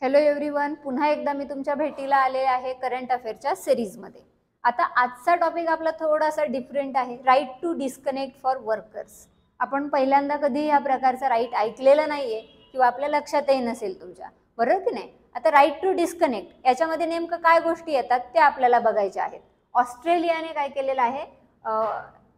Hello everyone, पुन्हा एकदा मी तुमच्या भेटीला आले आहे करंट अफेअरच्या सिरीजमध्ये। आता आजचा टॉपिक आपला थोडासा डिफरंट आहे, right to disconnect for workers. आपण पहिल्यांदा कधी या प्रकारचा राईट ऐकलेला नाहीये किंवा आपल्या लक्षातही नसेल तुमच्या, बरोबर की नाही। आता राईट टू डिस्कनेक्ट याच्यामध्ये नेमकं काय गोष्टी येतात ते आपल्याला बघायचे आहेत। ऑस्ट्रेलियाने काय केलेलं आहे,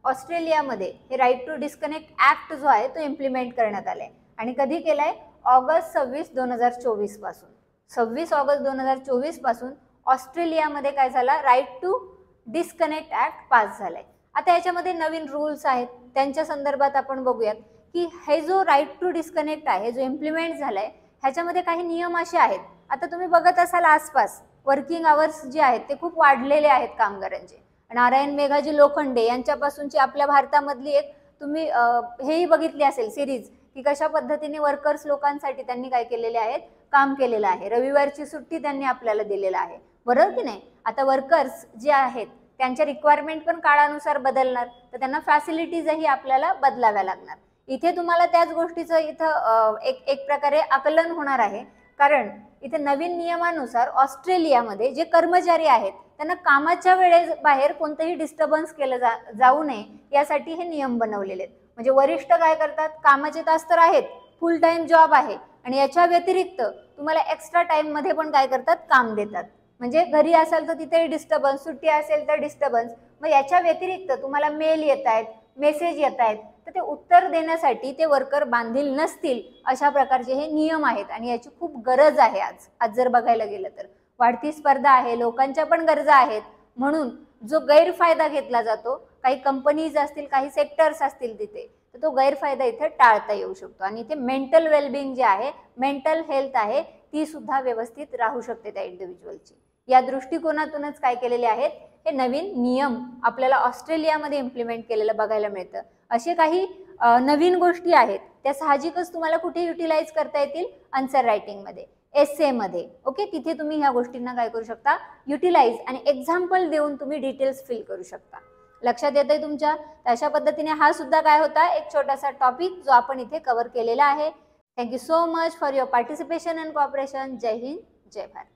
ऑस्ट्रेलियामध्ये हे राईट टू डिस्कनेक्ट ऍक्ट जो आहे तो इम्प्लिमेंट करण्यात आलाय आणि कधी केलाय, ऑगस्ट 26, 2024 पासून। 26 ऑगस्ट 2024 पासून ऑस्ट्रेलियामध्ये काय झाला, right to disconnect act pass झालाय। आता याच्यामध्ये नवीन रूल्स आहेत, त्यांच्या संदर्भात आपण बघूयात की हे जो राईट टू डिस्कनेक्ट आहे जो इम्प्लिमेंट झालाय ह्याच्यामध्ये काही नियम असे आहेत। आता तुम्ही बघत असाल आसपास वर्किंग आवर्स जे आहेत ते खूप वाढलेले आहेत कामगारांचे। नारायण मेघाजी लोखंडे यांच्यापासूनची आपल्या भारतामधली एक तुम्ही हेही बघितली असेल सिरीज की कशा पद्धतीने वर्कर्स लोकांसाठी त्यांनी काय केलेले आहेत, काम केलेलं आहे। रविवारची सुट्टी त्यांनी आपल्याला दिलेला आहे, बरोबर की नाही। आता वर्कर्स जे आहेत त्यांच्या रिक्वायरमेंट पण काळानुसार बदलणार, तर त्यांना फॅसिलिटीजही आपल्याला बदलाव्या लागणार। इथे तुम्हाला त्याच गोष्टीचं इथं एक प्रकारे आकलन होणार आहे, कारण इथे नवीन नियमानुसार ऑस्ट्रेलियामध्ये जे कर्मचारी आहेत त्यांना कामाच्या वेळेस बाहेर कोणतेही डिस्टर्बन्स केलं जाऊ नये यासाठी हे नियम बनवलेले आहेत। म्हणजे वरिष्ठ काय करतात, कामाचे तास तर आहेत, फुल टाइम जॉब आहे आणि याच्या व्यतिरिक्त तुम्हाला एक्स्ट्रा टाइम मध्ये पण काय करतात, काम देतात। म्हणजे घरी असाल तर तिथे डिस्टर्बन्स, सुट्टी असेल तर डिस्टर्बन्स, मग याच्या व्यतिरिक्त तुम्हाला मेल येत आहेत, मेसेज येत आहेत, तर ते उत्तर देण्यासाठी ते वर्कर बांधील नसतील अशा प्रकारचे हे नियम आहेत आणि याची खूप गरज आहे। आज जर बघायला गेलं तर वाढती स्पर्धा आहे, लोकांच्या पण गरजा आहेत, म्हणून जो गैरफायदा घेतला जातो, काही कंपनीज असतील, काही सेक्टर्स असतील तिथे, तर तो गैरफायदा इथे टाळता येऊ शकतो आणि इथे मेंटल वेलबिंग जे आहे, मेंटल हेल्थ आहे ती सुद्धा व्यवस्थित राहू शकते त्या इंडिव्हिज्युअलची। या दृष्टिकोनातूनच काय केलेले आहेत, हे नवीन नियम आपल्याला ऑस्ट्रेलियामध्ये इम्प्लिमेंट केलेलं बघायला मिळतं। असे काही नवीन गोष्टी आहेत त्या साहजिकच तुम्हाला कुठे युटिलाइज करता येतील, आन्सर रायटिंग मध्ये, एसे मध्ये, ओके। तिथे तुम्ही ह्या गोष्टींना काय करू शकता, युटिलाइज आणि एक्झाम्पल देऊन तुम्ही डिटेल्स फिल करू शकता। लक्षात येतंय तुमच्या? अशा पद्धतीने हा सुद्धा काय होता, एक छोटासा टॉपिक जो आपण इथे कव्हर केलेला आहे। Thank you so much for your participation and cooperation. जय हिंद, जय भारत।